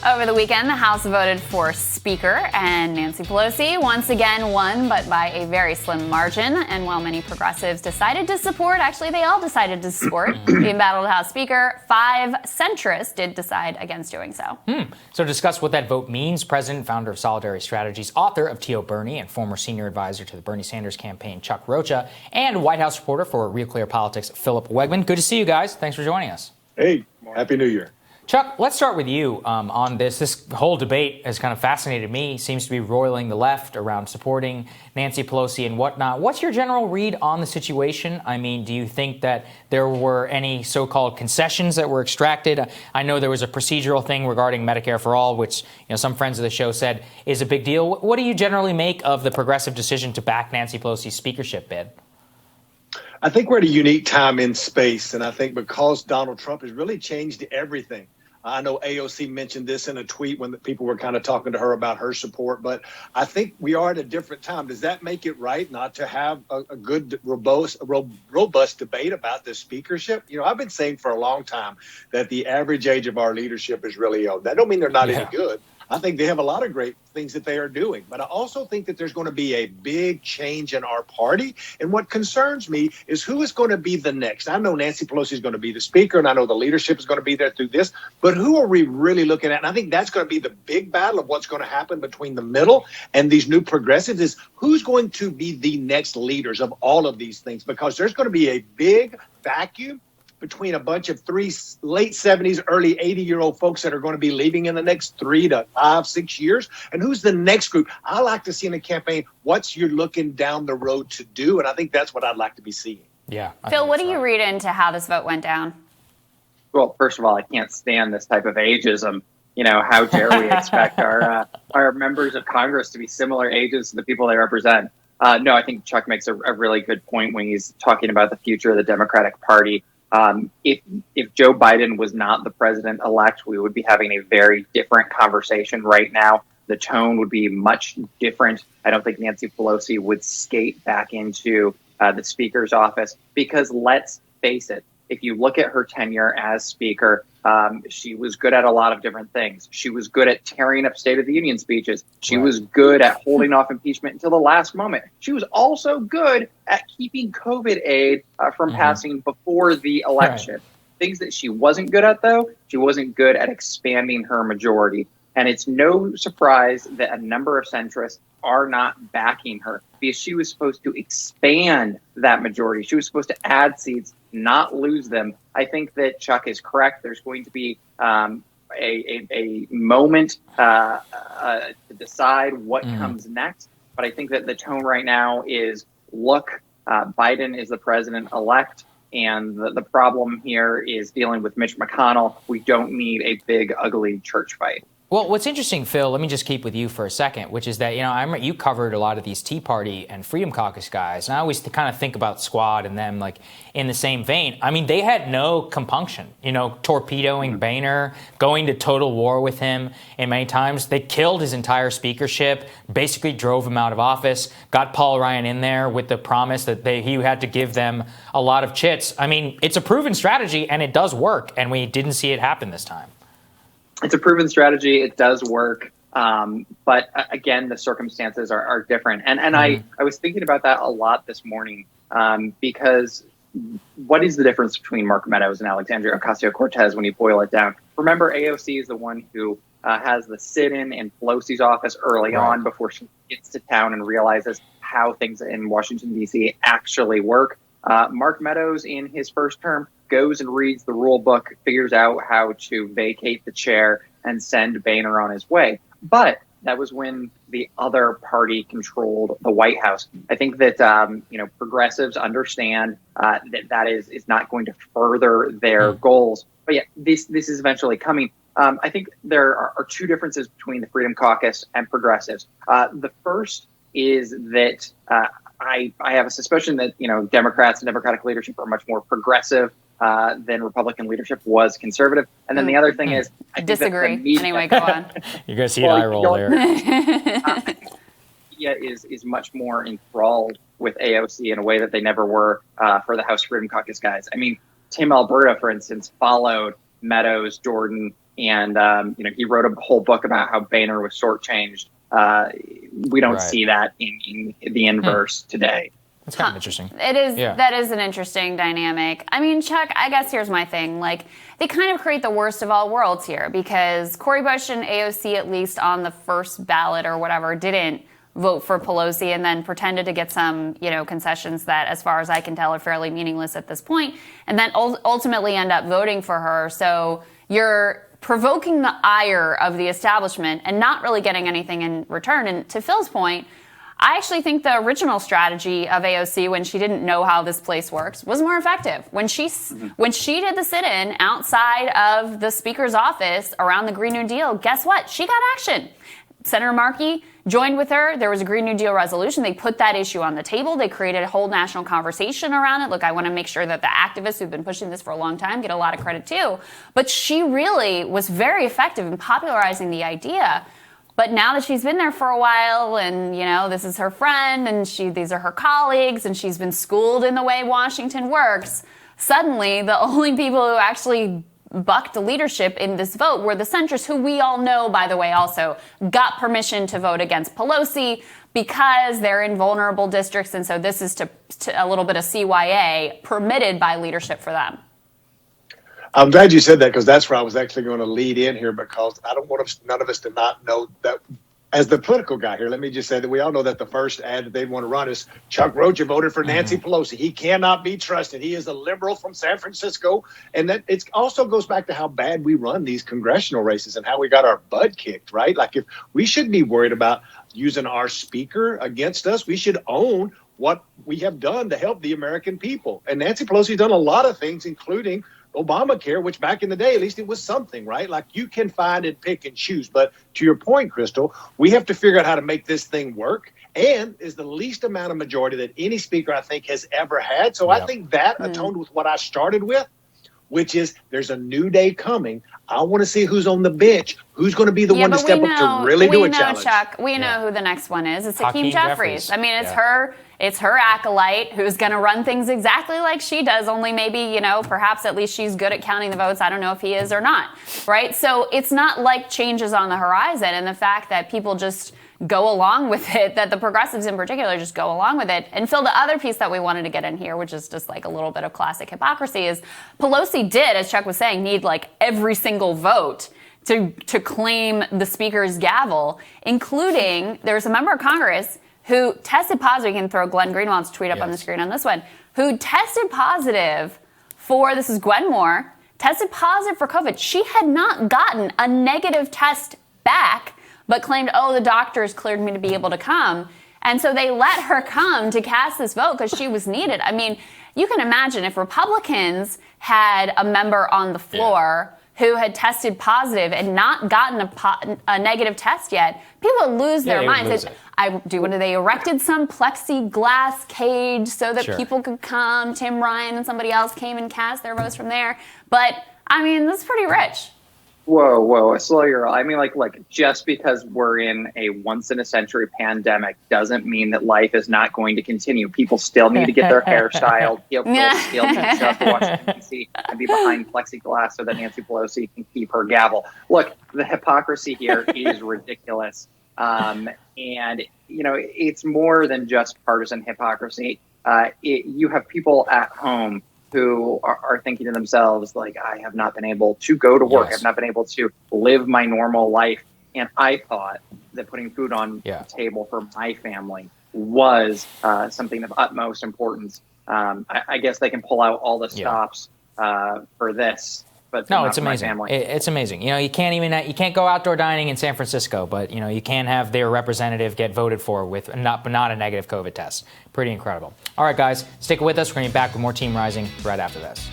Over the weekend, the House voted for Speaker, and Nancy Pelosi once again won, but by a very slim margin. And while many progressives decided to support, actually they all decided to support the embattled House Speaker, 5 centrists did decide against doing so. So to discuss what that vote means, President, founder of Solidarity Strategies, author of T.O. Bernie, and former senior advisor to the Bernie Sanders campaign, Chuck Rocha, and White House reporter for Real Clear Politics, Philip Wegman. Good to see you guys. Thanks for joining us. Hey, Happy New Year. Chuck, let's start with you on this. This whole debate has kind of fascinated me. Seems to be roiling the left around supporting Nancy Pelosi and whatnot. What's your general read on the situation? I mean, do you think that there were any so-called concessions that were extracted? I know there was a procedural thing regarding Medicare for All, which some friends of the show said is a big deal. What do you generally make of the progressive decision to back Nancy Pelosi's speakership bid? I think we're at a unique time in space, and I think because Donald Trump has really changed everything. I know AOC mentioned this in a tweet when people were kind of talking to her about her support, but I think we are at a different time. Does that make it right not to have a good, robust debate about the speakership? I've been saying for a long time that the average age of our leadership is really old. That don't mean they're not any good. I think they have a lot of great things that they are doing. But I also think that there's going to be a big change in our party. And what concerns me is who is going to be the next. I know Nancy Pelosi is going to be the speaker, and I know the leadership is going to be there through this. But who are we really looking at? And I think that's going to be the big battle of what's going to happen between the middle and these new progressives is who's going to be the next leaders of all of these things, because there's going to be a big vacuum between a bunch of late 70s, early 80-year-old folks that are going to be leaving in the next 3 to 5, 6 years. And who's the next group? I like to see in a campaign what's you're looking down the road to do. And I think that's what I'd like to be seeing. Yeah. Phil, what do you read into how this vote went down? Well, first of all, I can't stand this type of ageism. How dare we expect our members of Congress to be similar ages to the people they represent? No, I think Chuck makes a really good point when he's talking about the future of the Democratic Party. If Joe Biden was not the president-elect, we would be having a very different conversation right now. The tone would be much different. I don't think Nancy Pelosi would skate back into the speaker's office because let's face it, if you look at her tenure as speaker, she was good at a lot of different things. She was good at tearing up State of the Union speeches. She was good at holding off impeachment until the last moment. She was also good at keeping COVID aid from passing before the election. Things that she wasn't good at, though, she wasn't good at expanding her majority. And it's no surprise that a number of centrists are not backing her because she was supposed to expand that majority. She was supposed to add seats, not lose them. I think that Chuck is correct. There's going to be a moment to decide what comes next. But I think that the tone right now is, look, Biden is the president-elect. And the problem here is dealing with Mitch McConnell. We don't need a big, ugly church fight. Well, what's interesting, Phil, let me just keep with you for a second, which is that, I remember you covered a lot of these Tea Party and Freedom Caucus guys, and I always kind of think about Squad and them like in the same vein. I mean, they had no compunction, torpedoing Boehner, going to total war with him, and many times they killed his entire speakership, basically drove him out of office, got Paul Ryan in there with the promise that he had to give them a lot of chits. I mean, it's a proven strategy, and it does work, and we didn't see it happen this time. It's a proven strategy. It does work. But again, the circumstances are different. And I was thinking about that a lot this morning because what is the difference between Mark Meadows and Alexandria Ocasio-Cortez when you boil it down? Remember, AOC is the one who has the sit-in in Pelosi's office early on before she gets to town and realizes how things in Washington, D.C. actually work. Mark Meadows, in his first term, goes and reads the rule book, figures out how to vacate the chair and send Boehner on his way. But that was when the other party controlled the White House. I think that, progressives understand that is not going to further their goals. But yeah, this is eventually coming. I think there are two differences between the Freedom Caucus and progressives. The first is that I have a suspicion that, Democrats and Democratic leadership are much more progressive than Republican leadership was conservative. And then the other thing is, I disagree. Anyway, go on. You're going to see an eye roll there. Media is much more enthralled with AOC in a way that they never were for the House Freedom Caucus guys. I mean, Tim Alberta, for instance, followed Meadows, Jordan, And, he wrote a whole book about how Boehner was shortchanged. We don't see that in the inverse today. That's kind of interesting. It is. Yeah. That is an interesting dynamic. I mean, Chuck, I guess here's my thing. Like, they kind of create the worst of all worlds here because Cori Bush and AOC, at least on the first ballot or whatever, didn't vote for Pelosi and then pretended to get some, concessions that, as far as I can tell, are fairly meaningless at this point, and then ultimately end up voting for her. So you're provoking the ire of the establishment and not really getting anything in return. And to Phil's point, I actually think the original strategy of AOC, when she didn't know how this place works, was more effective. When she did the sit-in outside of the Speaker's office around the Green New Deal, guess what? She got action. Senator Markey joined with her. There was a Green New Deal resolution. They put that issue on the table. They created a whole national conversation around it. Look, I want to make sure that the activists who've been pushing this for a long time get a lot of credit too. But she really was very effective in popularizing the idea. But now that she's been there for a while and, this is her friend and these are her colleagues and she's been schooled in the way Washington works, suddenly the only people who actually bucked the leadership in this vote were the centrists, who we all know, by the way, also got permission to vote against Pelosi because they're in vulnerable districts. And so this is to a little bit of CYA permitted by leadership for them. I'm glad you said that because that's where I was actually going to lead in here, because I don't want none of us to not know that. As the political guy here, let me just say that we all know that the first ad that they'd want to run is Chuck Rocha voted for Nancy Pelosi. He cannot be trusted. He is a liberal from San Francisco. And that it also goes back to how bad we run these congressional races and how we got our butt kicked, right? Like, if we shouldn't be worried about using our speaker against us, we should own what we have done to help the American people. And Nancy Pelosi's done a lot of things, including Obamacare, which back in the day, at least it was something, right? Like, you can find and pick and choose. But to your point, Crystal, we have to figure out how to make this thing work, and is the least amount of majority that any speaker, I think, has ever had. So I think that atoned with what I started with, which is there's a new day coming. I want to see who's on the bench, who's going to be the one to step up to really do a challenge. Chuck, we know who the next one is. It's Hakeem Jeffries. I mean, it's her acolyte who's going to run things exactly like she does, only maybe, perhaps at least she's good at counting the votes. I don't know if he is or not, right? So it's not like change is on the horizon, and the fact that people just go along with it, that the progressives in particular just go along with it. And Phil, the other piece that we wanted to get in here, which is just like a little bit of classic hypocrisy, is Pelosi did, as Chuck was saying, need like every single vote to claim the Speaker's gavel, including there's a member of Congress who tested positive. You can throw Glenn Greenwald's tweet up on the screen on this one, who tested positive for, this is Gwen Moore, tested positive for COVID. She had not gotten a negative test back, but claimed, the doctors cleared me to be able to come. And so they let her come to cast this vote because she was needed. I mean, you can imagine if Republicans had a member on the floor who had tested positive and not gotten a negative test yet, people would lose their minds. They erected some plexiglass cage so that people could come. Tim Ryan and somebody else came and cast their votes from there. But, I mean, that's pretty rich. Whoa, slow your roll. I mean, like, just because we're in a once-in-a-century pandemic doesn't mean that life is not going to continue. People still need to get their hair styled. People still need to show up to Washington, D.C. and be behind plexiglass so that Nancy Pelosi can keep her gavel. Look, the hypocrisy here is ridiculous. And, it's more than just partisan hypocrisy. You have people at home who are thinking to themselves, like, I have not been able to go to work. I've not been able to live my normal life. And I thought that putting food on the table for my family was something of utmost importance. I guess they can pull out all the stops for this. But no, it's amazing. It's amazing. You can't go outdoor dining in San Francisco, but you can have their representative get voted for with not a negative COVID test. Pretty incredible. All right, guys, stick with us. We're going to be back with more Team Rising right after this.